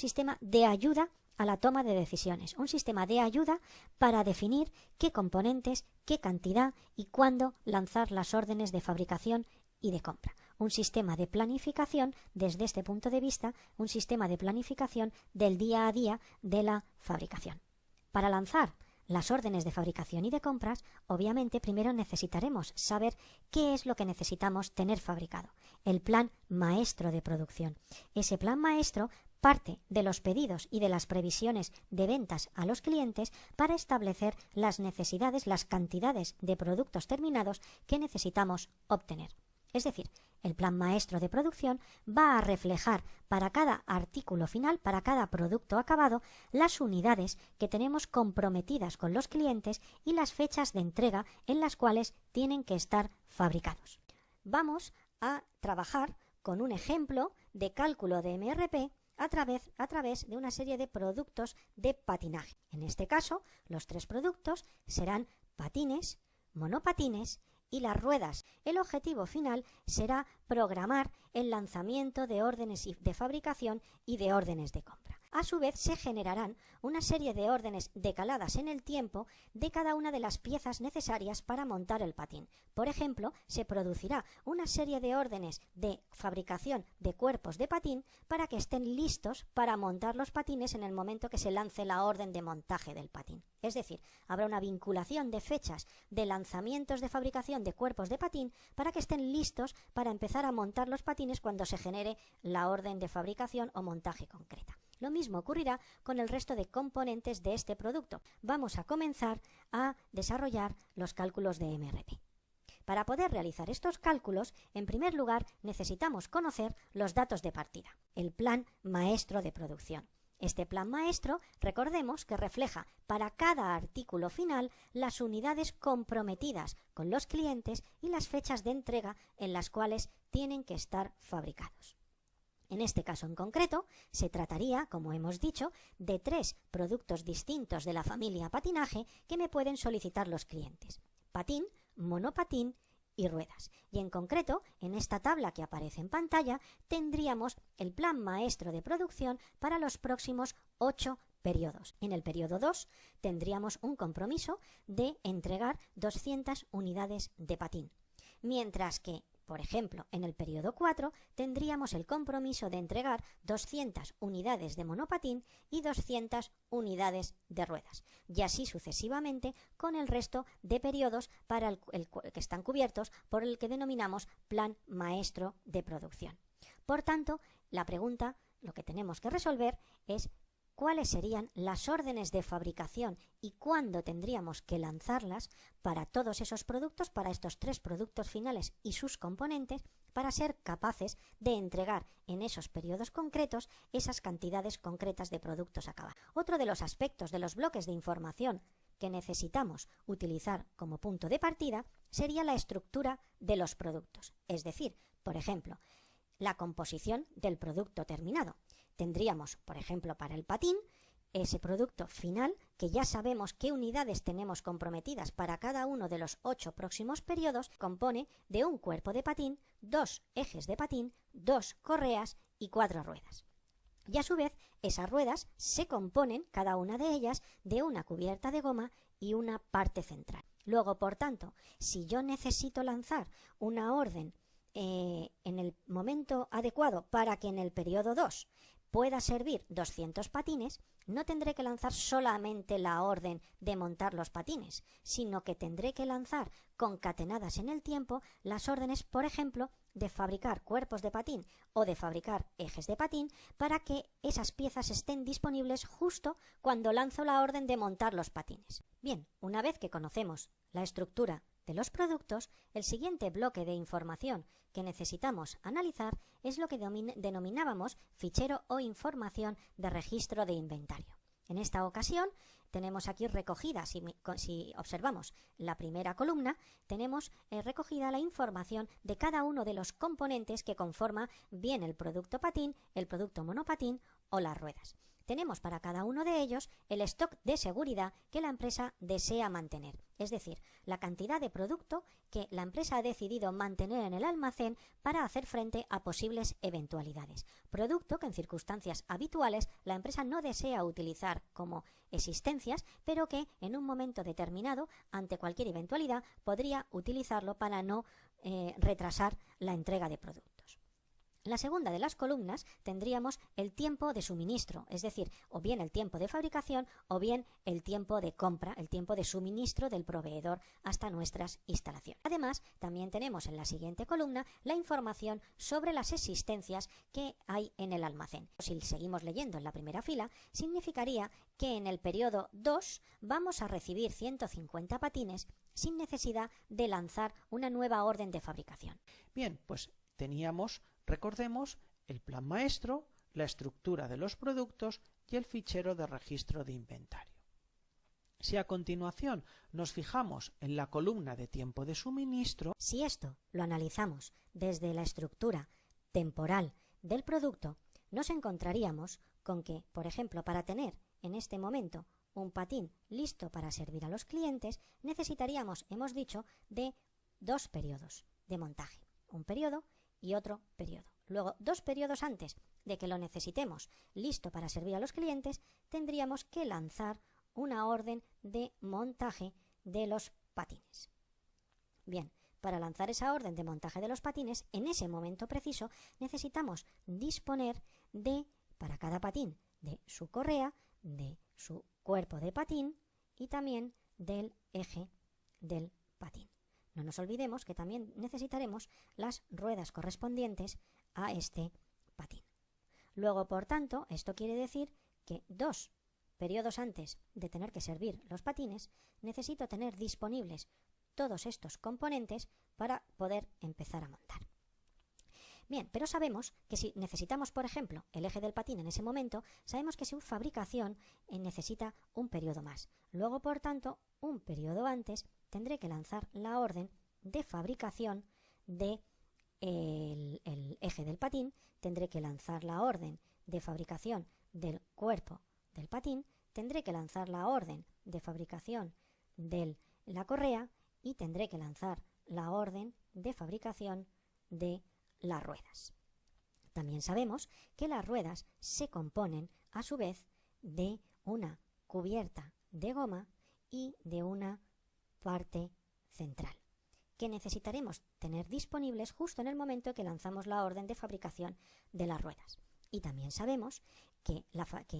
sistema de ayuda a la toma de decisiones, un sistema de ayuda para definir qué componentes, qué cantidad y cuándo lanzar las órdenes de fabricación y de compra. Un sistema de planificación, desde este punto de vista, un sistema de planificación del día a día de la fabricación. Para lanzar las órdenes de fabricación y de compras, obviamente primero necesitaremos saber qué es lo que necesitamos tener fabricado, el plan maestro de producción. Ese plan maestro parte de los pedidos y de las previsiones de ventas a los clientes para establecer las necesidades, las cantidades de productos terminados que necesitamos obtener. Es decir, el plan maestro de producción va a reflejar para cada artículo final, para cada producto acabado, las unidades que tenemos comprometidas con los clientes y las fechas de entrega en las cuales tienen que estar fabricados. Vamos a trabajar con un ejemplo de cálculo de MRP a través de una serie de productos de patinaje. En este caso, los 3 productos serán patines, monopatines y las ruedas. El objetivo final será programar el lanzamiento de órdenes de fabricación y de órdenes de compra. A su vez, se generarán una serie de órdenes decaladas en el tiempo de cada una de las piezas necesarias para montar el patín. Por ejemplo, se producirá una serie de órdenes de fabricación de cuerpos de patín para que estén listos para montar los patines en el momento que se lance la orden de montaje del patín. Es decir, habrá una vinculación de fechas de lanzamientos de fabricación de cuerpos de patín para que estén listos para empezar a montar los patines cuando se genere la orden de fabricación o montaje concreta. Lo mismo ocurrirá con el resto de componentes de este producto. Vamos a comenzar a desarrollar los cálculos de MRP. Para poder realizar estos cálculos, en primer lugar, necesitamos conocer los datos de partida, el plan maestro de producción. Este plan maestro, recordemos que refleja para cada artículo final las unidades comprometidas con los clientes y las fechas de entrega en las cuales tienen que estar fabricados. En este caso en concreto, se trataría, como hemos dicho, de 3 productos distintos de la familia patinaje que me pueden solicitar los clientes: patín, monopatín y ruedas. Y en concreto, en esta tabla que aparece en pantalla, tendríamos el plan maestro de producción para los próximos 8 periodos. En el periodo 2 tendríamos un compromiso de entregar 200 unidades de patín, mientras que, por ejemplo, en el periodo 4 tendríamos el compromiso de entregar 200 unidades de monopatín y 200 unidades de ruedas, y así sucesivamente con el resto de periodos para el que están cubiertos por el que denominamos plan maestro de producción. Por tanto, la pregunta, lo que tenemos que resolver es cuáles serían las órdenes de fabricación y cuándo tendríamos que lanzarlas para todos esos productos, para estos 3 productos finales y sus componentes, para ser capaces de entregar en esos periodos concretos esas cantidades concretas de productos acabados. Otro de los aspectos de los bloques de información que necesitamos utilizar como punto de partida sería la estructura de los productos, es decir, por ejemplo, la composición del producto terminado. Tendríamos, por ejemplo, para el patín, ese producto final, que ya sabemos qué unidades tenemos comprometidas para cada uno de los 8 próximos periodos, compone de un cuerpo de patín, 2 ejes de patín, 2 correas y 4 ruedas. Y a su vez, esas ruedas se componen, cada una de ellas, de una cubierta de goma y una parte central. Luego, por tanto, si yo necesito lanzar una orden en el momento adecuado para que en el periodo 2 pueda servir 200 patines, no tendré que lanzar solamente la orden de montar los patines, sino que tendré que lanzar concatenadas en el tiempo las órdenes, por ejemplo, de fabricar cuerpos de patín o de fabricar ejes de patín para que esas piezas estén disponibles justo cuando lanzo la orden de montar los patines. Bien, una vez que conocemos la estructura de los productos, el siguiente bloque de información que necesitamos analizar es lo que denominábamos fichero o información de registro de inventario. En esta ocasión tenemos aquí recogida, si observamos la primera columna, tenemos recogida la información de cada uno de los componentes que conforma bien el producto patín, el producto monopatín o las ruedas. Tenemos para cada uno de ellos el stock de seguridad que la empresa desea mantener, es decir, la cantidad de producto que la empresa ha decidido mantener en el almacén para hacer frente a posibles eventualidades. Producto que en circunstancias habituales la empresa no desea utilizar como existencias, pero que en un momento determinado, ante cualquier eventualidad, podría utilizarlo para no retrasar la entrega de productos. La segunda de las columnas tendríamos el tiempo de suministro, es decir, o bien el tiempo de fabricación o bien el tiempo de compra, el tiempo de suministro del proveedor hasta nuestras instalaciones. Además, también tenemos en la siguiente columna la información sobre las existencias que hay en el almacén. Si seguimos leyendo en la primera fila, significaría que en el periodo 2 vamos a recibir 150 patines sin necesidad de lanzar una nueva orden de fabricación. Bien, pues recordemos el plan maestro, la estructura de los productos y el fichero de registro de inventario. Si a continuación nos fijamos en la columna de tiempo de suministro, si esto lo analizamos desde la estructura temporal del producto, nos encontraríamos con que, por ejemplo, para tener en este momento un patín listo para servir a los clientes, necesitaríamos, hemos dicho, de 2 periodos de montaje, un periodo y otro periodo. Luego, 2 periodos antes de que lo necesitemos listo para servir a los clientes, tendríamos que lanzar una orden de montaje de los patines. Bien, para lanzar esa orden de montaje de los patines, en ese momento preciso necesitamos disponer de, para cada patín, de su correa, de su cuerpo de patín y también del eje del patín. No nos olvidemos que también necesitaremos las ruedas correspondientes a este patín. Luego, por tanto, esto quiere decir que 2 periodos antes de tener que servir los patines, necesito tener disponibles todos estos componentes para poder empezar a montar. Bien, pero sabemos que si necesitamos, por ejemplo, el eje del patín en ese momento, sabemos que su fabricación necesita un periodo más. Luego, por tanto, un periodo antes tendré que lanzar la orden de fabricación del eje del patín, tendré que lanzar la orden de fabricación del cuerpo del patín, tendré que lanzar la orden de fabricación de la correa y tendré que lanzar la orden de fabricación de las ruedas. También sabemos que las ruedas se componen a su vez de una cubierta de goma y de una parte central, que necesitaremos tener disponibles justo en el momento que lanzamos la orden de fabricación de las ruedas. Y también sabemos que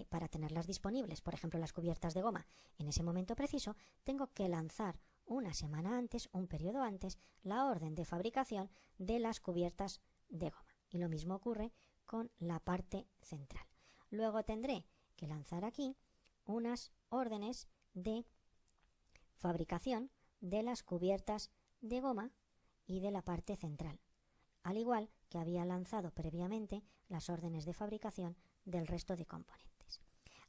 para tenerlas disponibles, por ejemplo las cubiertas de goma, en ese momento preciso, tengo que lanzar una semana antes, un periodo antes, la orden de fabricación de las cubiertas de goma. Y lo mismo ocurre con la parte central. Luego tendré que lanzar aquí unas órdenes de fabricación de las cubiertas de goma y de la parte central, al igual que había lanzado previamente las órdenes de fabricación del resto de componentes.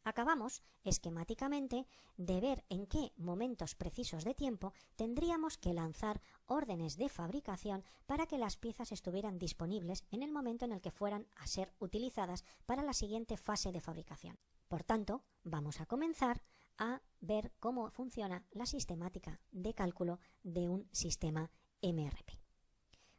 Acabamos esquemáticamente de ver en qué momentos precisos de tiempo tendríamos que lanzar órdenes de fabricación para que las piezas estuvieran disponibles en el momento en el que fueran a ser utilizadas para la siguiente fase de fabricación. Por tanto, vamos a comenzar a ver cómo funciona la sistemática de cálculo de un sistema MRP.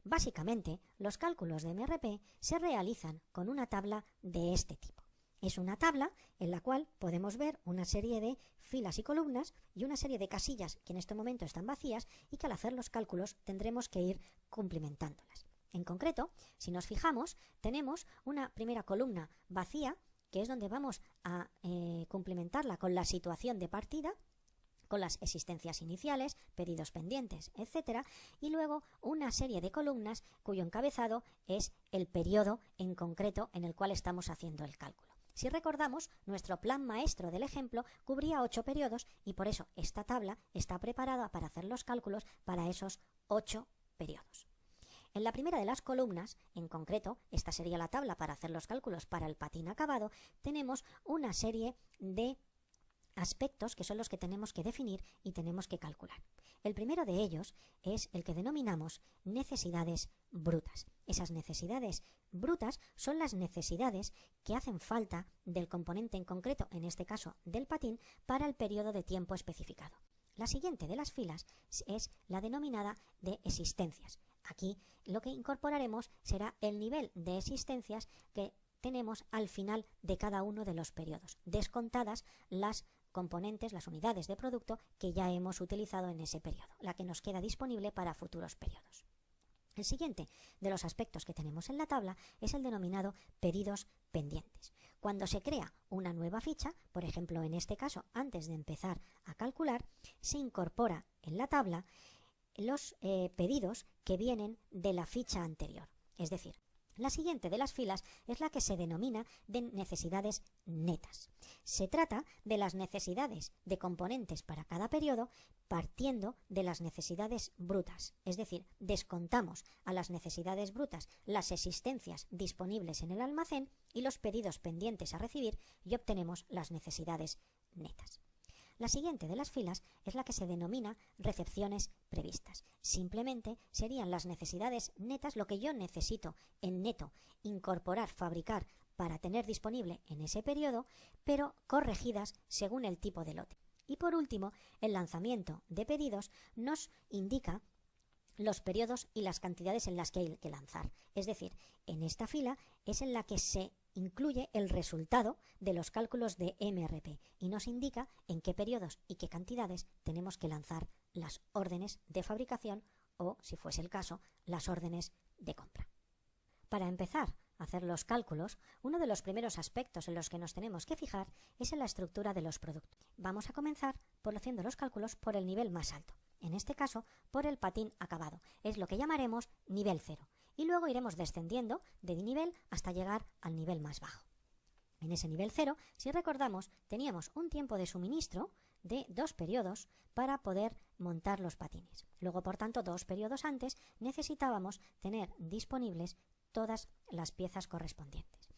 Básicamente, los cálculos de MRP se realizan con una tabla de este tipo. Es una tabla en la cual podemos ver una serie de filas y columnas y una serie de casillas que en este momento están vacías y que al hacer los cálculos tendremos que ir cumplimentándolas. En concreto, si nos fijamos, tenemos una primera columna vacía, que es donde vamos a cumplimentarla con la situación de partida, con las existencias iniciales, pedidos pendientes, etc. Y luego una serie de columnas cuyo encabezado es el periodo en concreto en el cual estamos haciendo el cálculo. Si recordamos, nuestro plan maestro del ejemplo cubría 8 periodos y por eso esta tabla está preparada para hacer los cálculos para esos 8 periodos. En la primera de las columnas, en concreto, esta sería la tabla para hacer los cálculos para el patín acabado, tenemos una serie de aspectos que son los que tenemos que definir y tenemos que calcular. El primero de ellos es el que denominamos necesidades brutas. Esas necesidades brutas son las necesidades que hacen falta del componente en concreto, en este caso del patín, para el periodo de tiempo especificado. La siguiente de las filas es la denominada de existencias. Aquí lo que incorporaremos será el nivel de existencias que tenemos al final de cada uno de los periodos, descontadas las componentes, las unidades de producto que ya hemos utilizado en ese periodo, la que nos queda disponible para futuros periodos. El siguiente de los aspectos que tenemos en la tabla es el denominado pedidos pendientes. Cuando se crea una nueva ficha, por ejemplo en este caso antes de empezar a calcular, se incorpora en la tabla los pedidos que vienen de la ficha anterior. Es decir, la siguiente de las filas es la que se denomina de necesidades netas. Se trata de las necesidades de componentes para cada periodo partiendo de las necesidades brutas. Es decir, descontamos a las necesidades brutas las existencias disponibles en el almacén y los pedidos pendientes a recibir y obtenemos las necesidades netas. La siguiente de las filas es la que se denomina recepciones previstas. Simplemente serían las necesidades netas, lo que yo necesito en neto incorporar, fabricar para tener disponible en ese periodo, pero corregidas según el tipo de lote. Y por último, el lanzamiento de pedidos nos indica los periodos y las cantidades en las que hay que lanzar. Es decir, en esta fila es en la que se incluye el resultado de los cálculos de MRP y nos indica en qué periodos y qué cantidades tenemos que lanzar las órdenes de fabricación o, si fuese el caso, las órdenes de compra. Para empezar a hacer los cálculos, uno de los primeros aspectos en los que nos tenemos que fijar es en la estructura de los productos. Vamos a comenzar por haciendo los cálculos por el nivel más alto, en este caso por el patín acabado, es lo que llamaremos nivel 0. Y luego iremos descendiendo de nivel hasta llegar al nivel más bajo. En ese nivel 0, si recordamos, teníamos un tiempo de suministro de 2 periodos para poder montar los patines. Luego, por tanto, 2 periodos antes necesitábamos tener disponibles todas las piezas correspondientes.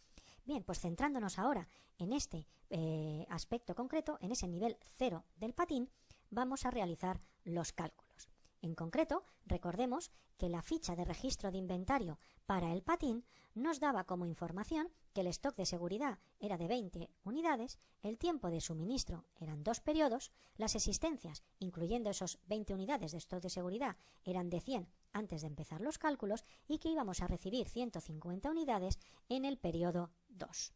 Bien, pues centrándonos ahora en este aspecto concreto, en ese nivel 0 del patín, vamos a realizar los cálculos. En concreto, recordemos que la ficha de registro de inventario para el patín nos daba como información que el stock de seguridad era de 20 unidades, el tiempo de suministro eran 2 periodos, las existencias, incluyendo esos 20 unidades de stock de seguridad, eran de 100 antes de empezar los cálculos y que íbamos a recibir 150 unidades en el periodo 2.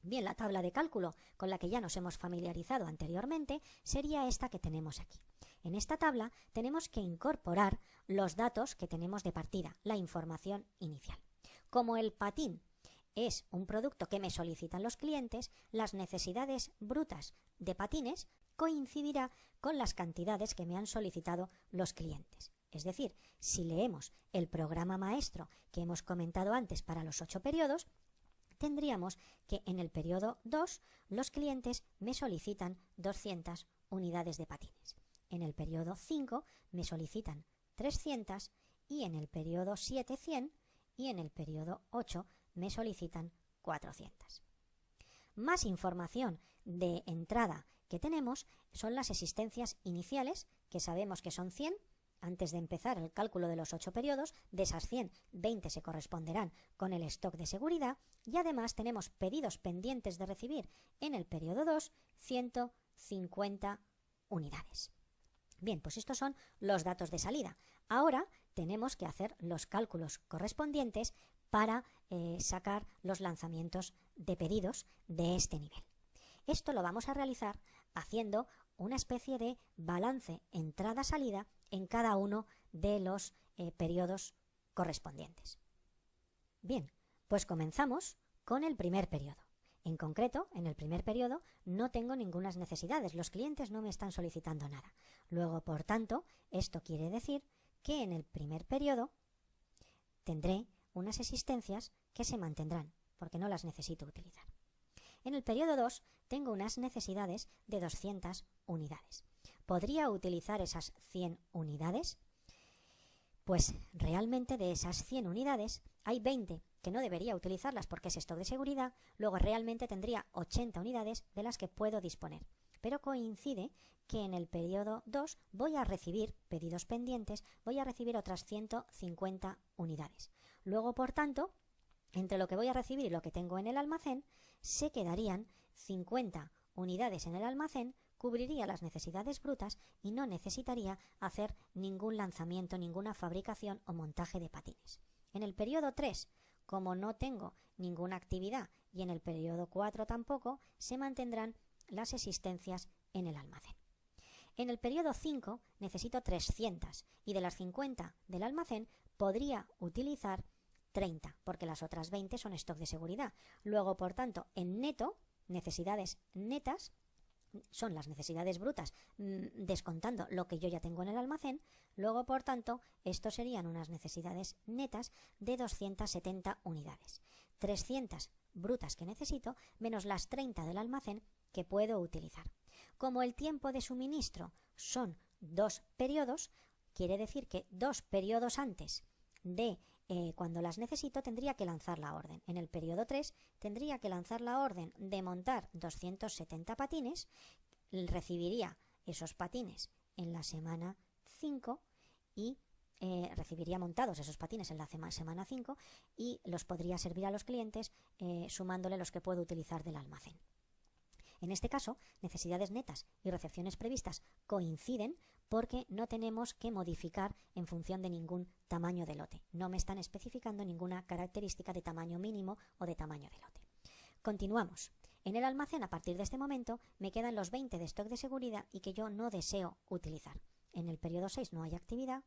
Bien, la tabla de cálculo con la que ya nos hemos familiarizado anteriormente sería esta que tenemos aquí. En esta tabla tenemos que incorporar los datos que tenemos de partida, la información inicial. Como el patín es un producto que me solicitan los clientes, las necesidades brutas de patines coincidirá con las cantidades que me han solicitado los clientes. Es decir, si leemos el programa maestro que hemos comentado antes para los 8 periodos, tendríamos que en el periodo 2 los clientes me solicitan 200 unidades de patines. En el periodo 5 me solicitan 300 y en el periodo 7 100 y en el periodo 8 me solicitan 400. Más información de entrada que tenemos son las existencias iniciales, que sabemos que son 100. Antes de empezar el cálculo de los 8 periodos, de esas 100, 20 se corresponderán con el stock de seguridad y además tenemos pedidos pendientes de recibir en el periodo 2, 150 unidades. Bien, pues estos son los datos de salida. Ahora tenemos que hacer los cálculos correspondientes para sacar los lanzamientos de pedidos de este nivel. Esto lo vamos a realizar haciendo una especie de balance entrada-salida en cada uno de los periodos correspondientes. Bien, pues comenzamos con el primer periodo. En concreto, en el primer periodo no tengo ninguna necesidades, los clientes no me están solicitando nada. Luego, por tanto, esto quiere decir que en el primer periodo tendré unas existencias que se mantendrán, porque no las necesito utilizar. En el periodo 2 tengo unas necesidades de 200 unidades. ¿Podría utilizar esas 100 unidades? Pues realmente de esas 100 unidades hay 20 que no debería utilizarlas porque es stock de seguridad, luego realmente tendría 80 unidades de las que puedo disponer. Pero coincide que en el periodo 2 voy a recibir pedidos pendientes, voy a recibir otras 150 unidades. Luego, por tanto, entre lo que voy a recibir y lo que tengo en el almacén, se quedarían 50 unidades en el almacén, cubriría las necesidades brutas y no necesitaría hacer ningún lanzamiento, ninguna fabricación o montaje de patines. En el periodo 3, como no tengo ninguna actividad, y en el periodo 4 tampoco, se mantendrán las existencias en el almacén. En el periodo 5 necesito 300 y de las 50 del almacén podría utilizar 30, porque las otras 20 son stock de seguridad. Luego, por tanto, en neto, necesidades netas, son las necesidades brutas descontando lo que yo ya tengo en el almacén. Luego, por tanto, esto serían unas necesidades netas de 270 unidades. 300 brutas que necesito menos las 30 del almacén que puedo utilizar. Como el tiempo de suministro son 2 periodos, quiere decir que 2 periodos antes de cuando las necesito tendría que lanzar la orden. En el periodo 3 tendría que lanzar la orden de montar 270 patines, recibiría esos patines en la semana 5 y recibiría montados esos patines en la semana 5 y los podría servir a los clientes sumándole los que puedo utilizar del almacén. En este caso, necesidades netas y recepciones previstas coinciden porque no tenemos que modificar en función de ningún tamaño de lote. No me están especificando ninguna característica de tamaño mínimo o de tamaño de lote. Continuamos. En el almacén, a partir de este momento, me quedan los 20 de stock de seguridad y que yo no deseo utilizar. En el periodo 6 no hay actividad.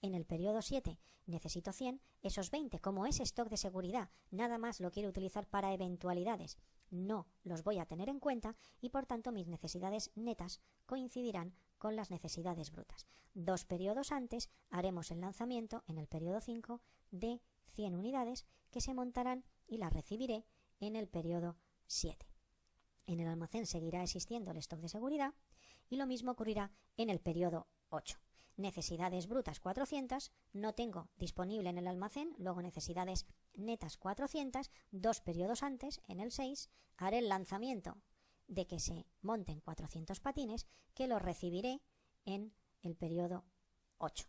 En el periodo 7 necesito 100. Esos 20, como es stock de seguridad, nada más lo quiero utilizar para eventualidades, no los voy a tener en cuenta y por tanto mis necesidades netas coincidirán con las necesidades brutas. 2 periodos antes haremos el lanzamiento en el periodo 5 de 100 unidades que se montarán y las recibiré en el periodo 7. En el almacén seguirá existiendo el stock de seguridad y lo mismo ocurrirá en el periodo 8. Necesidades brutas 400, no tengo disponible en el almacén, luego necesidades netas 400, 2 periodos antes, en el 6, haré el lanzamiento de que se monten 400 patines que los recibiré en el periodo 8.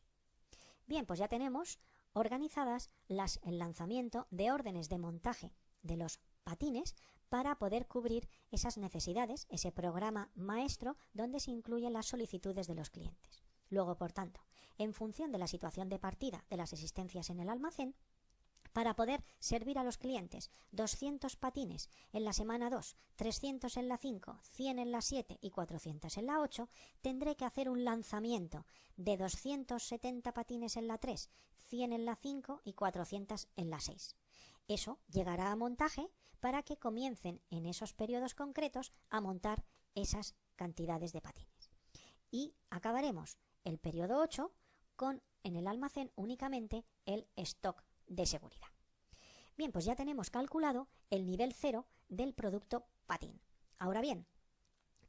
Bien, pues ya tenemos organizadas el lanzamiento de órdenes de montaje de los patines para poder cubrir esas necesidades, ese programa maestro donde se incluyen las solicitudes de los clientes. Luego, por tanto, en función de la situación de partida de las existencias en el almacén, para poder servir a los clientes 200 patines en la semana 2, 300 en la 5, 100 en la 7 y 400 en la 8, tendré que hacer un lanzamiento de 270 patines en la 3, 100 en la 5 y 400 en la 6. Eso llegará a montaje para que comiencen en esos periodos concretos a montar esas cantidades de patines. Y acabaremos el periodo 8 con en el almacén únicamente el stock de seguridad. Bien, pues ya tenemos calculado el nivel 0 del producto patín. Ahora bien,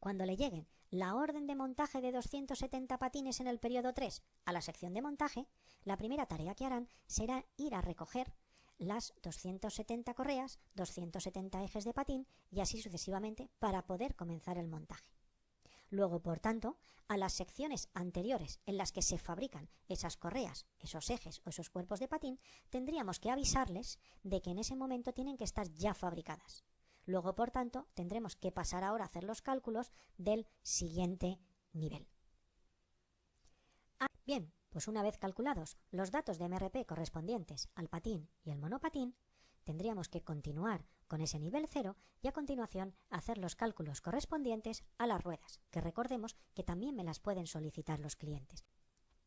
cuando le lleguen la orden de montaje de 270 patines en el periodo 3 a la sección de montaje, la primera tarea que harán será ir a recoger las 270 correas, 270 ejes de patín y así sucesivamente para poder comenzar el montaje. Luego, por tanto, a las secciones anteriores en las que se fabrican esas correas, esos ejes o esos cuerpos de patín, tendríamos que avisarles de que en ese momento tienen que estar ya fabricadas. Luego, por tanto, tendremos que pasar ahora a hacer los cálculos del siguiente nivel. Bien, pues una vez calculados los datos de MRP correspondientes al patín y el monopatín, tendríamos que continuar con ese nivel 0 y a continuación hacer los cálculos correspondientes a las ruedas, que recordemos que también me las pueden solicitar los clientes.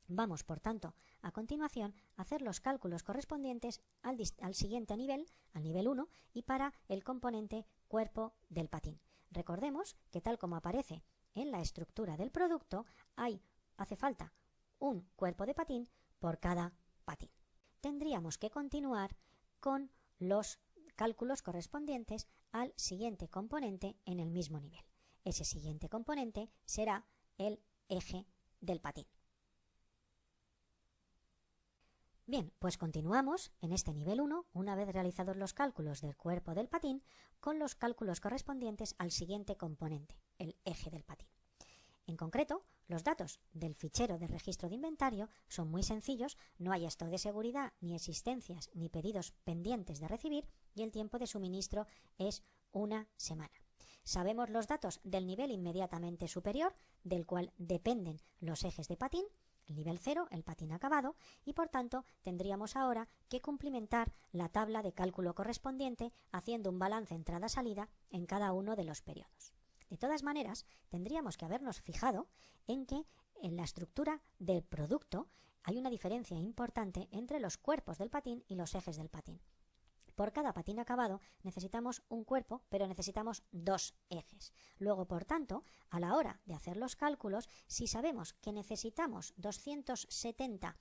Vamos, por tanto, a continuación a hacer los cálculos correspondientes al siguiente nivel, al nivel 1, y para el componente cuerpo del patín. Recordemos que tal como aparece en la estructura del producto, hace falta un cuerpo de patín por cada patín. Tendríamos que continuar con los cálculos correspondientes al siguiente componente en el mismo nivel. Ese siguiente componente será el eje del patín. Bien, pues continuamos en este nivel 1, una vez realizados los cálculos del cuerpo del patín, con los cálculos correspondientes al siguiente componente, el eje del patín. En concreto, los datos del fichero de registro de inventario son muy sencillos, no hay stock de seguridad, ni existencias, ni pedidos pendientes de recibir, y el tiempo de suministro es una semana. Sabemos los datos del nivel inmediatamente superior, del cual dependen los ejes de patín, el nivel 0, el patín acabado, y por tanto tendríamos ahora que cumplimentar la tabla de cálculo correspondiente haciendo un balance entrada-salida en cada uno de los periodos. De todas maneras, tendríamos que habernos fijado en que en la estructura del producto hay una diferencia importante entre los cuerpos del patín y los ejes del patín. Por cada patín acabado necesitamos un cuerpo, pero necesitamos dos ejes. Luego, por tanto, a la hora de hacer los cálculos, si sabemos que necesitamos 270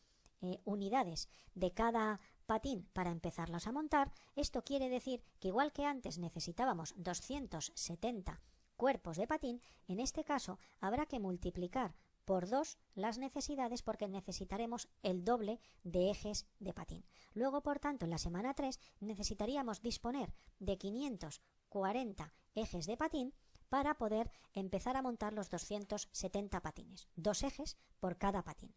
unidades de cada patín para empezarlas a montar, esto quiere decir que igual que antes necesitábamos 270 cuerpos de patín, en este caso habrá que multiplicar por 2 las necesidades porque necesitaremos el doble de ejes de patín. Luego, por tanto, en la semana 3 necesitaríamos disponer de 540 ejes de patín para poder empezar a montar los 270 patines. 2 ejes por cada patín.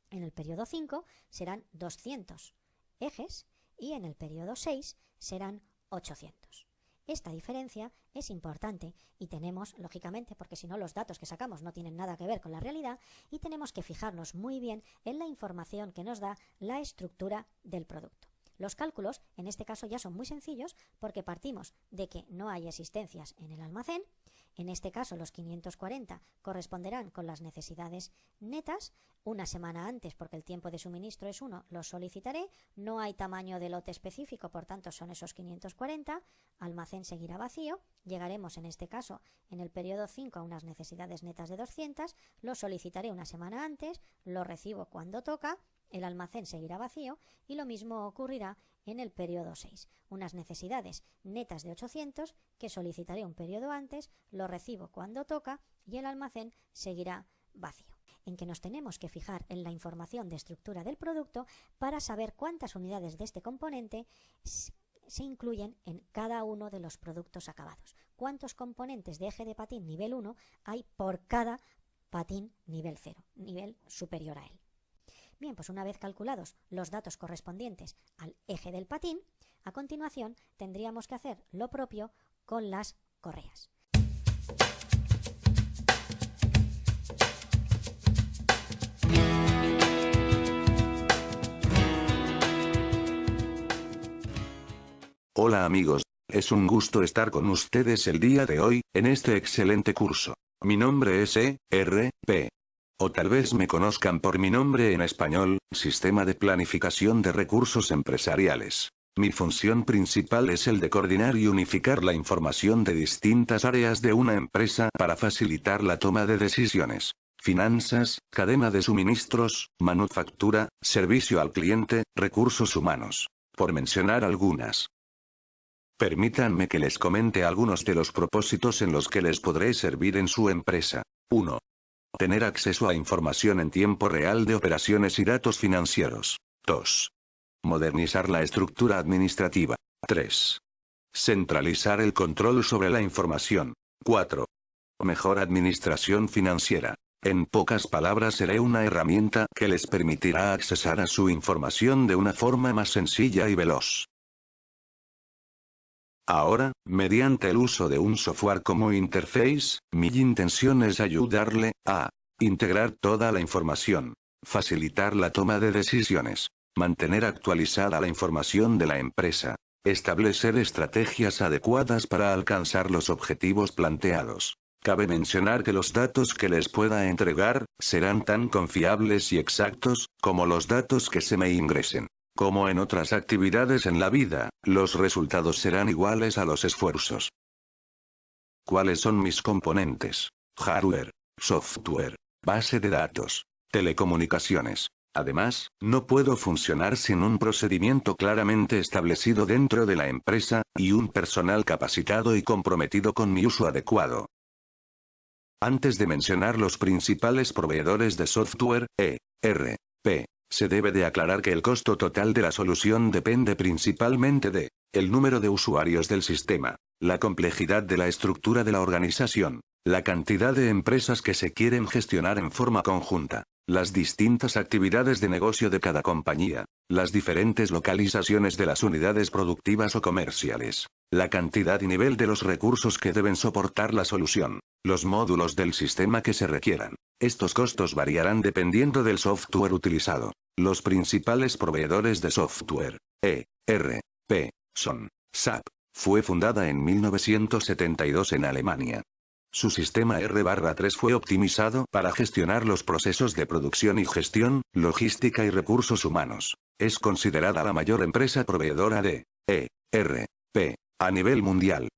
En el periodo 5 serán 200 ejes y en el periodo 6 serán 800. Esta diferencia es importante y tenemos, lógicamente, porque si no los datos que sacamos no tienen nada que ver con la realidad, y tenemos que fijarnos muy bien en la información que nos da la estructura del producto. Los cálculos, en este caso, ya son muy sencillos porque partimos de que no hay existencias en el almacén. En este caso, los 540 corresponderán con las necesidades netas. Una semana antes, porque el tiempo de suministro es 1, los solicitaré. No hay tamaño de lote específico, por tanto son esos 540. Almacén seguirá vacío. Llegaremos en este caso en el periodo 5 a unas necesidades netas de 200. Los solicitaré una semana antes, lo recibo cuando toca. El almacén seguirá vacío y lo mismo ocurrirá en el periodo 6. Unas necesidades netas de 800 que solicitaré un periodo antes, lo recibo cuando toca y el almacén seguirá vacío. En que nos tenemos que fijar en la información de estructura del producto para saber cuántas unidades de este componente se incluyen en cada uno de los productos acabados. Cuántos componentes de eje de patín nivel 1 hay por cada patín nivel 0, nivel superior a él. Bien, pues una vez calculados los datos correspondientes al eje del patín, a continuación tendríamos que hacer lo propio con las correas. Hola amigos, es un gusto estar con ustedes el día de hoy, en este excelente curso. Mi nombre es ERP. O tal vez me conozcan por mi nombre en español, Sistema de Planificación de Recursos Empresariales. Mi función principal es el de coordinar y unificar la información de distintas áreas de una empresa para facilitar la toma de decisiones. Finanzas, cadena de suministros, manufactura, servicio al cliente, recursos humanos. Por mencionar algunas. Permítanme que les comente algunos de los propósitos en los que les podré servir en su empresa. 1. Tener acceso a información en tiempo real de operaciones y datos financieros. 2. Modernizar la estructura administrativa. 3. Centralizar el control sobre la información. 4. Mejor administración financiera. En pocas palabras, seré una herramienta que les permitirá accesar a su información de una forma más sencilla y veloz. Ahora, mediante el uso de un software como interface, mi intención es ayudarle a integrar toda la información, facilitar la toma de decisiones, mantener actualizada la información de la empresa, establecer estrategias adecuadas para alcanzar los objetivos planteados. Cabe mencionar que los datos que les pueda entregar serán tan confiables y exactos como los datos que se me ingresen. Como en otras actividades en la vida, los resultados serán iguales a los esfuerzos. ¿Cuáles son mis componentes? Hardware, software, base de datos, telecomunicaciones. Además, no puedo funcionar sin un procedimiento claramente establecido dentro de la empresa, y un personal capacitado y comprometido con mi uso adecuado. Antes de mencionar los principales proveedores de software, ERP, Se debe de aclarar que el costo total de la solución depende principalmente de el número de usuarios del sistema, la complejidad de la estructura de la organización, la cantidad de empresas que se quieren gestionar en forma conjunta, las distintas actividades de negocio de cada compañía, las diferentes localizaciones de las unidades productivas o comerciales, la cantidad y nivel de los recursos que deben soportar la solución, los módulos del sistema que se requieran. Estos costos variarán dependiendo del software utilizado. Los principales proveedores de software, ERP, son SAP. Fue fundada en 1972 en Alemania. Su sistema R/3 fue optimizado para gestionar los procesos de producción y gestión, logística y recursos humanos. Es considerada la mayor empresa proveedora de ERP a nivel mundial.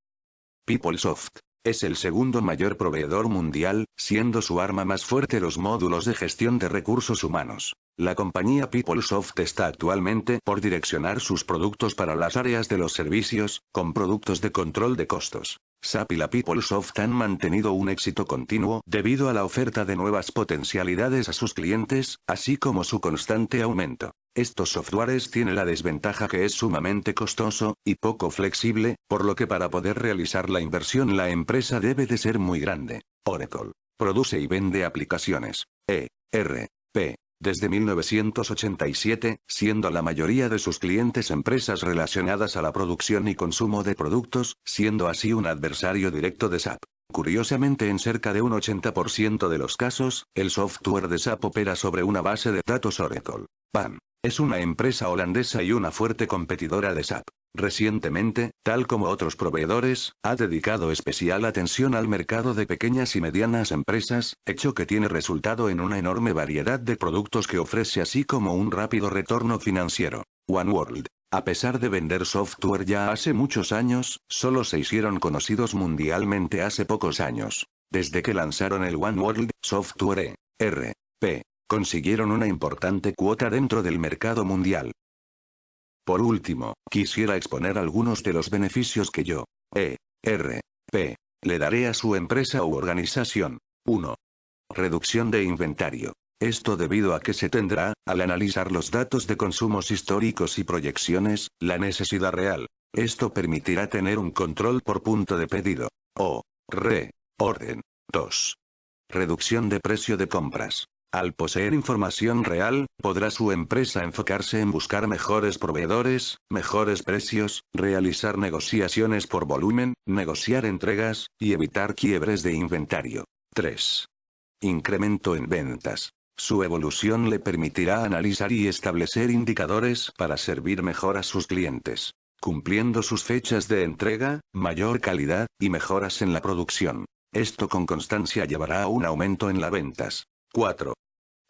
PeopleSoft es el segundo mayor proveedor mundial, siendo su arma más fuerte los módulos de gestión de recursos humanos. La compañía PeopleSoft está actualmente por direccionar sus productos para las áreas de los servicios, con productos de control de costos. SAP y la PeopleSoft han mantenido un éxito continuo debido a la oferta de nuevas potencialidades a sus clientes, así como su constante aumento. Estos softwares tienen la desventaja que es sumamente costoso y poco flexible, por lo que para poder realizar la inversión la empresa debe de ser muy grande. Oracle produce y vende aplicaciones ERP desde 1987, siendo la mayoría de sus clientes empresas relacionadas a la producción y consumo de productos, siendo así un adversario directo de SAP. Curiosamente, en cerca de un 80% de los casos, el software de SAP opera sobre una base de datos Oracle. PAN es una empresa holandesa y una fuerte competidora de SAP. Recientemente, tal como otros proveedores, ha dedicado especial atención al mercado de pequeñas y medianas empresas, hecho que tiene resultado en una enorme variedad de productos que ofrece así como un rápido retorno financiero. OneWorld, a pesar de vender software ya hace muchos años, solo se hicieron conocidos mundialmente hace pocos años. Desde que lanzaron el OneWorld Software ERP, consiguieron una importante cuota dentro del mercado mundial. Por último, quisiera exponer algunos de los beneficios que yo, ERP, le daré a su empresa u organización. 1. Reducción de inventario. Esto debido a que se tendrá, al analizar los datos de consumos históricos y proyecciones, la necesidad real. Esto permitirá tener un control por punto de pedido. O orden. 2. Reducción de precio de compras. Al poseer información real, podrá su empresa enfocarse en buscar mejores proveedores, mejores precios, realizar negociaciones por volumen, negociar entregas, y evitar quiebres de inventario. 3. Incremento en ventas. Su evolución le permitirá analizar y establecer indicadores para servir mejor a sus clientes, cumpliendo sus fechas de entrega, mayor calidad, y mejoras en la producción. Esto con constancia llevará a un aumento en las ventas. 4.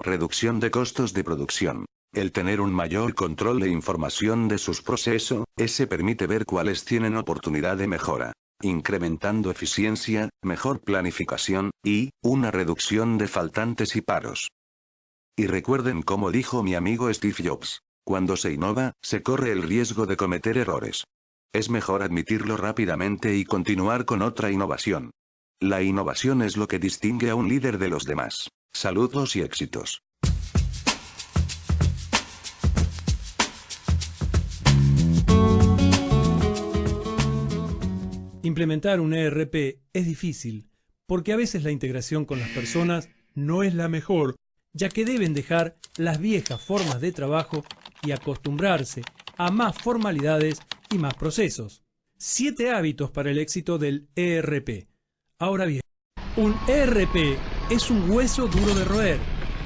Reducción de costos de producción. El tener un mayor control de información de sus procesos, se permite ver cuáles tienen oportunidad de mejora, incrementando eficiencia, mejor planificación, y una reducción de faltantes y paros. Y recuerden como dijo mi amigo Steve Jobs, cuando se innova, se corre el riesgo de cometer errores. Es mejor admitirlo rápidamente y continuar con otra innovación. La innovación es lo que distingue a un líder de los demás. Saludos y éxitos. Implementar un ERP es difícil, porque a veces la integración con las personas no es la mejor, ya que deben dejar las viejas formas de trabajo y acostumbrarse a más formalidades y más procesos. 7 hábitos para el éxito del ERP. Ahora bien, un ERP es un hueso duro de roer,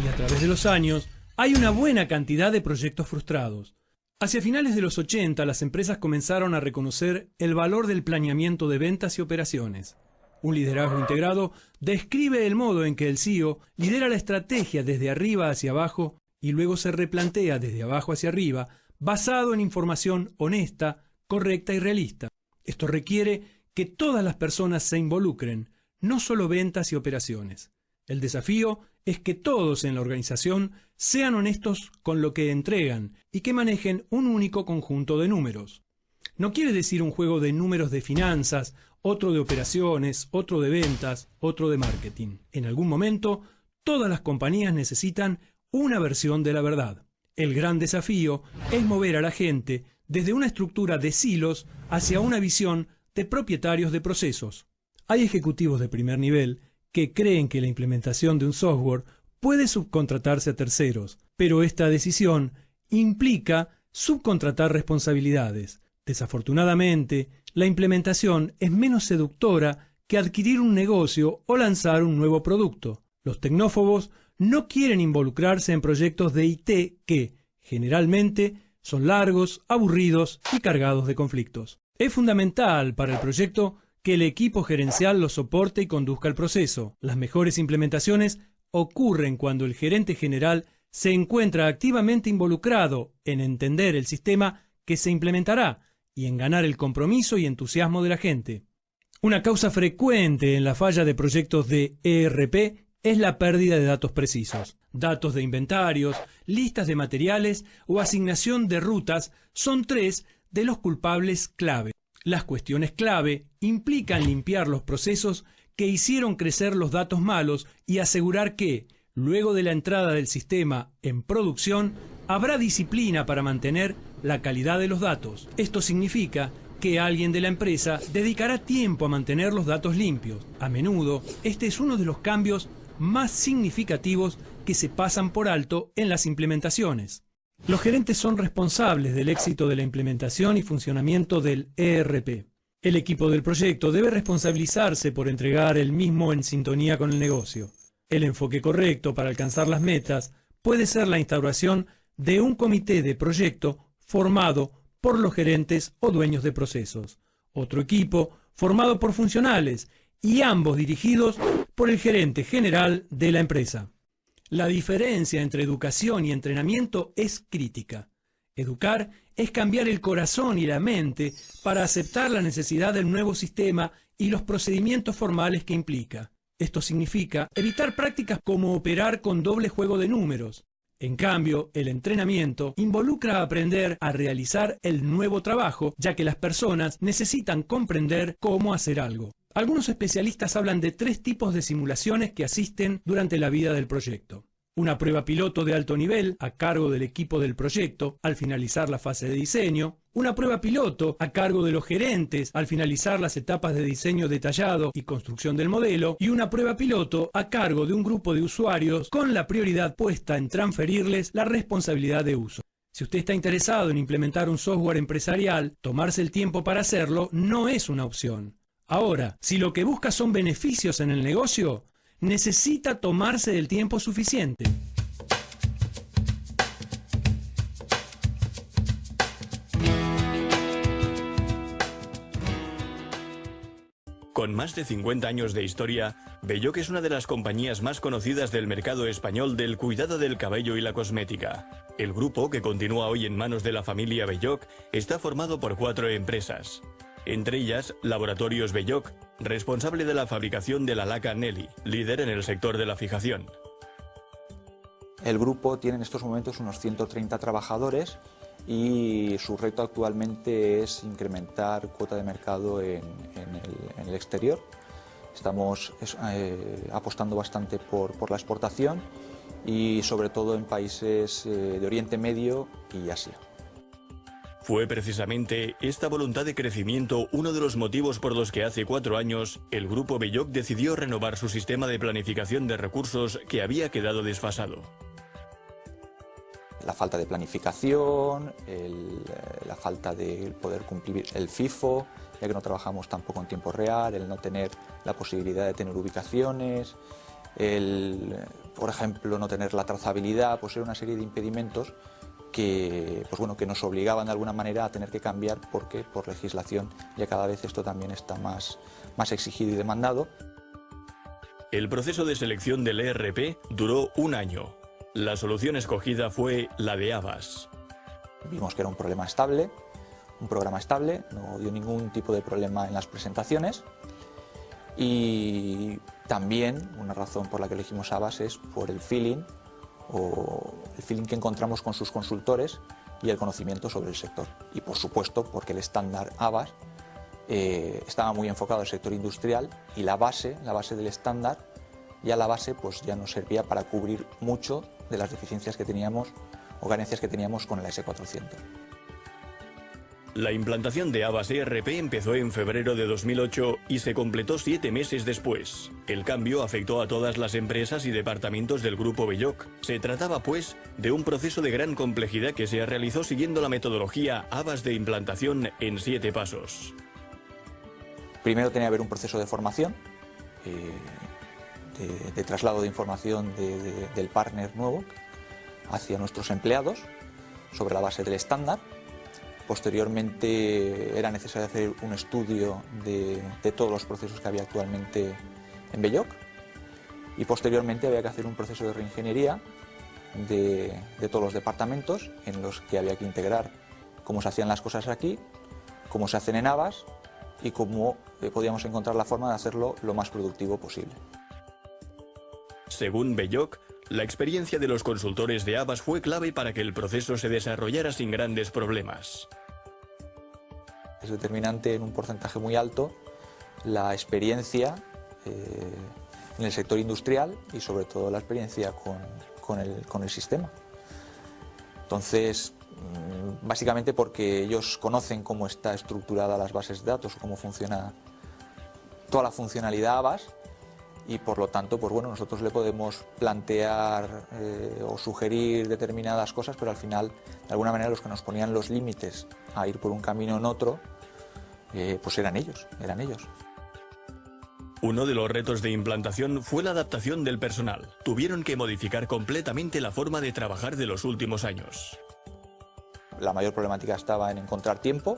y a través de los años hay una buena cantidad de proyectos frustrados. Hacia finales de los 80, las empresas comenzaron a reconocer el valor del planeamiento de ventas y operaciones. Un liderazgo integrado describe el modo en que el CEO lidera la estrategia desde arriba hacia abajo y luego se replantea desde abajo hacia arriba, basado en información honesta, correcta y realista. Esto requiere que todas las personas se involucren, no solo ventas y operaciones. El desafío es que todos en la organización sean honestos con lo que entregan y que manejen un único conjunto de números. No quiere decir un juego de números de finanzas, otro de operaciones, otro de ventas, otro de marketing. En algún momento, todas las compañías necesitan una versión de la verdad. El gran desafío es mover a la gente desde una estructura de silos hacia una visión de propietarios de procesos. Hay ejecutivos de primer nivel que creen que la implementación de un software puede subcontratarse a terceros, pero esta decisión implica subcontratar responsabilidades. Desafortunadamente, la implementación es menos seductora que adquirir un negocio o lanzar un nuevo producto. Los tecnófobos no quieren involucrarse en proyectos de IT que, generalmente, son largos, aburridos y cargados de conflictos. Es fundamental para el proyecto que el equipo gerencial lo soporte y conduzca el proceso. Las mejores implementaciones ocurren cuando el gerente general se encuentra activamente involucrado en entender el sistema que se implementará y en ganar el compromiso y entusiasmo de la gente. Una causa frecuente en la falla de proyectos de ERP es la pérdida de datos precisos. Datos de inventarios, listas de materiales o asignación de rutas son 3 de los culpables clave. Las cuestiones clave implican limpiar los procesos que hicieron crecer los datos malos y asegurar que, luego de la entrada del sistema en producción, habrá disciplina para mantener la calidad de los datos. Esto significa que alguien de la empresa dedicará tiempo a mantener los datos limpios. A menudo, este es uno de los cambios más significativos que se pasan por alto en las implementaciones. Los gerentes son responsables del éxito de la implementación y funcionamiento del ERP. El equipo del proyecto debe responsabilizarse por entregar el mismo en sintonía con el negocio. El enfoque correcto para alcanzar las metas puede ser la instauración de un comité de proyecto formado por los gerentes o dueños de procesos, otro equipo formado por funcionales y ambos dirigidos por el gerente general de la empresa. La diferencia entre educación y entrenamiento es crítica. Educar es cambiar el corazón y la mente para aceptar la necesidad del nuevo sistema y los procedimientos formales que implica. Esto significa evitar prácticas como operar con doble juego de números. En cambio, el entrenamiento involucra aprender a realizar el nuevo trabajo, ya que las personas necesitan comprender cómo hacer algo. Algunos especialistas hablan de 3 tipos de simulaciones que asisten durante la vida del proyecto. Una prueba piloto de alto nivel a cargo del equipo del proyecto al finalizar la fase de diseño, una prueba piloto a cargo de los gerentes al finalizar las etapas de diseño detallado y construcción del modelo, y una prueba piloto a cargo de un grupo de usuarios con la prioridad puesta en transferirles la responsabilidad de uso. Si usted está interesado en implementar un software empresarial, tomarse el tiempo para hacerlo no es una opción. Ahora, si lo que busca son beneficios en el negocio, necesita tomarse el tiempo suficiente. Con más de 50 años de historia, Belloc es una de las compañías más conocidas del mercado español del cuidado del cabello y la cosmética. El grupo, que continúa hoy en manos de la familia Belloc, está formado por 4 empresas. Entre ellas, Laboratorios Belloc, responsable de la fabricación de la laca Nelly, líder en el sector de la fijación. El grupo tiene en estos momentos unos 130 trabajadores y su reto actualmente es incrementar cuota de mercado en el exterior. Estamos apostando bastante por la exportación y sobre todo en países de Oriente Medio y Asia. Fue precisamente esta voluntad de crecimiento uno de los motivos por los que hace 4 años el grupo Belloc decidió renovar su sistema de planificación de recursos que había quedado desfasado. La falta de planificación, la falta de poder cumplir el FIFO, ya que no trabajamos tampoco en tiempo real, el no tener la posibilidad de tener ubicaciones, por ejemplo, no tener la trazabilidad, pues era una serie de impedimentos que nos obligaban de alguna manera a tener que cambiar porque por legislación ya cada vez esto también está más exigido y demandado. El proceso de selección del ERP duró 1 año. La solución escogida fue la de Havas. Vimos que era un programa estable, no dio ningún tipo de problema en las presentaciones y también una razón por la que elegimos Havas es por el feeling que encontramos con sus consultores y el conocimiento sobre el sector. Y por supuesto porque el estándar Havas estaba muy enfocado al sector industrial y la base del estándar, ya la base pues ya nos servía para cubrir mucho de las deficiencias que teníamos o carencias que teníamos con el AS400. La implantación de Abbas ERP empezó en febrero de 2008 y se completó 7 meses después. El cambio afectó a todas las empresas y departamentos del grupo Belloc. Se trataba, pues, de un proceso de gran complejidad que se realizó siguiendo la metodología Abbas de implantación en 7 pasos. Primero tenía que haber un proceso de formación, de traslado de información del partner nuevo hacia nuestros empleados sobre la base del estándar. Posteriormente era necesario hacer un estudio de todos los procesos que había actualmente en Belloc y posteriormente había que hacer un proceso de reingeniería de todos los departamentos en los que había que integrar cómo se hacían las cosas aquí, cómo se hacen en Abbas y cómo podíamos encontrar la forma de hacerlo lo más productivo posible. Según Belloc, la experiencia de los consultores de Abbas fue clave para que el proceso se desarrollara sin grandes problemas. Es determinante en un porcentaje muy alto la experiencia en el sector industrial y sobre todo la experiencia con el sistema. Entonces, básicamente porque ellos conocen cómo está estructurada las bases de datos o cómo funciona toda la funcionalidad Abbas y por lo tanto, pues bueno, nosotros le podemos plantear o sugerir determinadas cosas, pero al final, de alguna manera, los que nos ponían los límites a ir por un camino en otro, pues eran ellos. Uno de los retos de implantación fue la adaptación del personal. Tuvieron que modificar completamente la forma de trabajar de los últimos años. La mayor problemática estaba en encontrar tiempo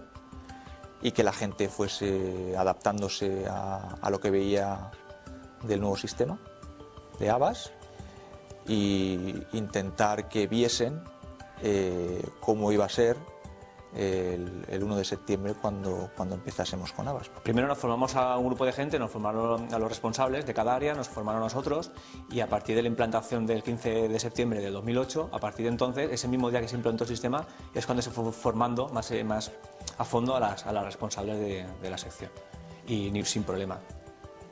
y que la gente fuese adaptándose a lo que veía del nuevo sistema de Abbas y intentar que viesen cómo iba a ser el 1 de septiembre cuando empezásemos con Abbas. Primero nos formamos a un grupo de gente, nos formaron a los responsables de cada área, nos formaron a nosotros y a partir de la implantación del 15 de septiembre del 2008, a partir de entonces, ese mismo día que se implantó el sistema, es cuando se fue formando más a fondo a las responsables de la sección y sin problema.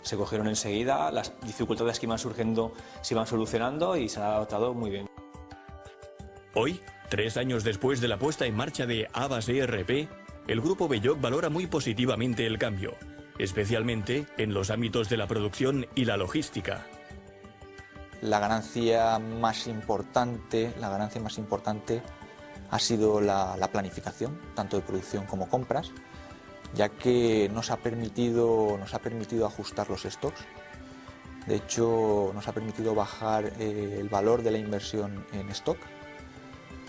Se cogieron enseguida, las dificultades que iban surgiendo se iban solucionando y se ha adaptado muy bien. Hoy, 3 años después de la puesta en marcha de Abbas ERP, el grupo Belloc valora muy positivamente el cambio, especialmente en los ámbitos de la producción y la logística. La ganancia más importante ha sido la planificación, tanto de producción como compras, ya que nos ha permitido ajustar los stocks. De hecho, nos ha permitido bajar el valor de la inversión en stock,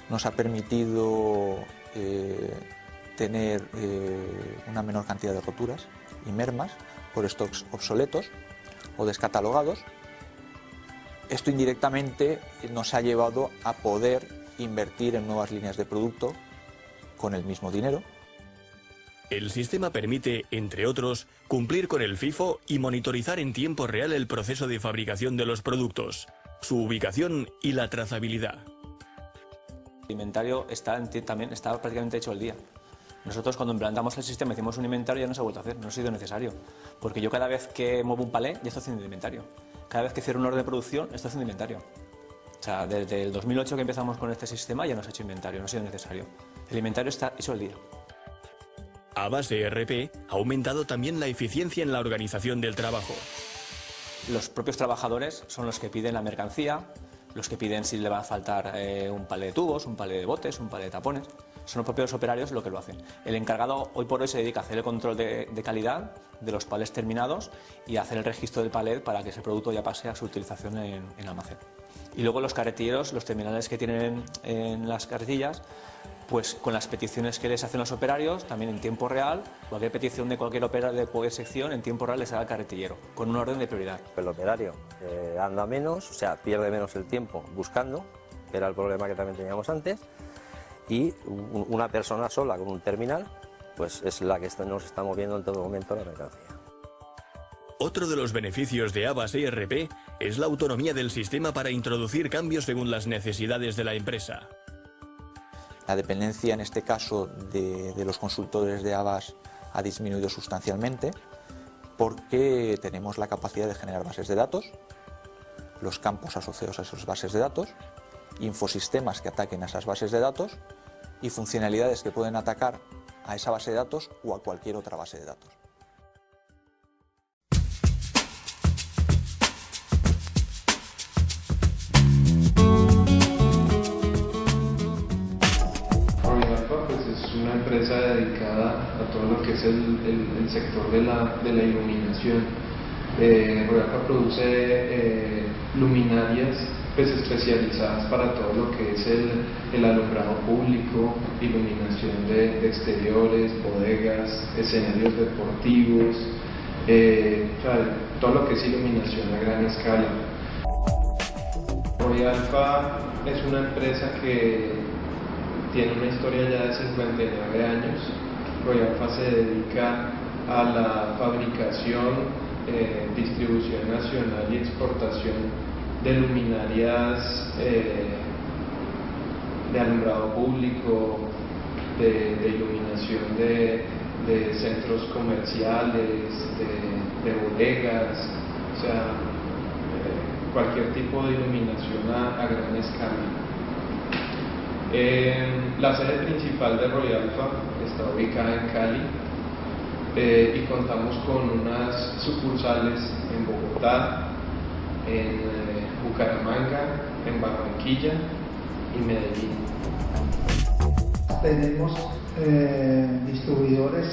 nos ha permitido tener una menor cantidad de roturas y mermas por stocks obsoletos o descatalogados. Esto indirectamente nos ha llevado a poder invertir en nuevas líneas de producto con el mismo dinero. El sistema permite, entre otros, cumplir con el FIFO y monitorizar en tiempo real el proceso de fabricación de los productos, su ubicación y la trazabilidad. El inventario también está prácticamente hecho al día. Nosotros cuando implantamos el sistema hicimos un inventario y ya no se ha vuelto a hacer, no ha sido necesario. Porque yo cada vez que muevo un palé ya estoy haciendo inventario. Cada vez que cierro un orden de producción estoy haciendo inventario. O sea, desde el 2008 que empezamos con este sistema ya no se ha hecho inventario, no ha sido necesario. El inventario está hecho al día. Abbas ERP ha aumentado también la eficiencia en la organización del trabajo. Los propios trabajadores son los que piden la mercancía, los que piden si le va a faltar un palé de tubos, un palé de botes, un palé de tapones. Son los propios operarios los que lo hacen. El encargado hoy por hoy se dedica a hacer el control de calidad de los palés terminados y a hacer el registro del palé para que ese producto ya pase a su utilización en almacén. Y luego los carretilleros, los terminales que tienen en las carretillas, pues con las peticiones que les hacen los operarios, también en tiempo real, cualquier petición de cualquier operario de cualquier sección, en tiempo real les haga el carretillero, con un orden de prioridad. El operario anda menos, o sea, pierde menos el tiempo buscando, que era el problema que también teníamos antes, y una persona sola con un terminal, pues es la que nos está moviendo en todo momento la mercancía. Otro de los beneficios de Abbas ERP es la autonomía del sistema para introducir cambios según las necesidades de la empresa. La dependencia en este caso de los consultores de Abbas ha disminuido sustancialmente porque tenemos la capacidad de generar bases de datos, los campos asociados a esas bases de datos infosistemas que ataquen a esas bases de datos y funcionalidades que pueden atacar a esa base de datos o a cualquier otra base de datos. Royalfa pues es una empresa dedicada a todo lo que es el sector de la iluminación. Royalfa produce luminarias pues especializadas para todo lo que es el alumbrado público, iluminación de exteriores, bodegas, escenarios deportivos, todo lo que es iluminación a gran escala. Royalfa es una empresa que tiene una historia ya de 59 años. Royalfa se dedica a la fabricación, distribución nacional y exportación de luminarias de alumbrado público, de iluminación de centros comerciales, de bodegas, o sea, cualquier tipo de iluminación a gran escala. La sede principal de Royalfa está ubicada en Cali y contamos con unas sucursales en Bogotá, en Bucaramanga, en Barranquilla y Medellín. Tenemos distribuidores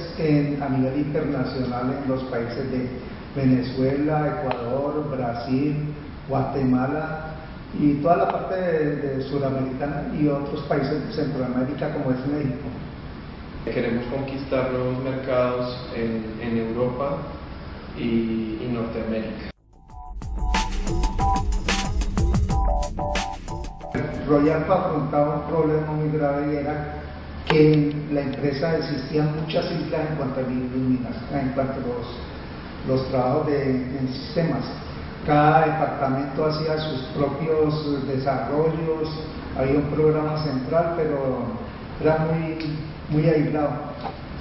a nivel internacional en los países de Venezuela, Ecuador, Brasil, Guatemala y toda la parte de Suramericana y otros países de Centroamérica como es México. Queremos conquistar nuevos mercados en Europa y Norteamérica. Royalfa afrontaba un problema muy grave y era que en la empresa existían muchas islas en cuanto a iluminación, en cuanto a los trabajos en sistemas. Cada departamento hacía sus propios desarrollos, había un programa central, pero era muy aislado.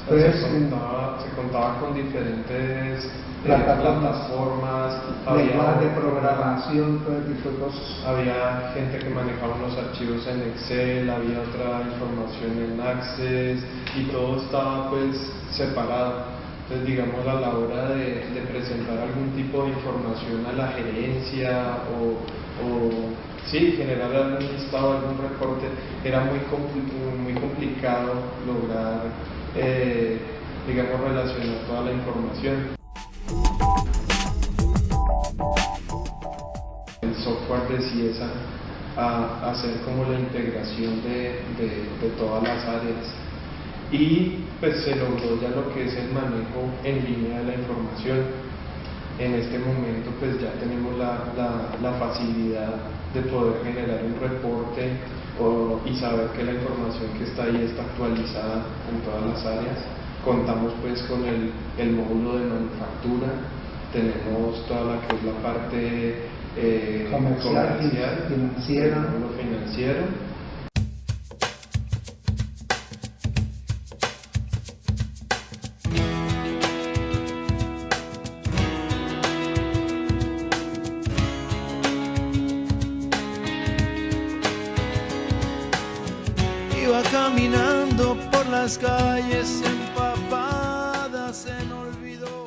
Entonces, se contaba con diferentes plataformas, lenguajes de programación, todo ese tipo de cosas. Había gente que manejaba unos archivos en Excel, había otra información en Access y todo estaba pues separado. Entonces, digamos, a la hora de presentar algún tipo de información a la gerencia o sí, generar algún listado, algún reporte, era muy complicado lograr, digamos, relacionar toda la información. El software decide a hacer como la integración de todas las áreas y pues se logró ya lo que es el manejo en línea de la información. En este momento pues ya tenemos la facilidad de poder generar un reporte y saber que la información que está ahí está actualizada en todas las áreas. Contamos pues con el módulo de manufactura, tenemos toda la que es la parte comercial, financiera, el módulo financiero. Iba caminando por las calles empapadas en olvido.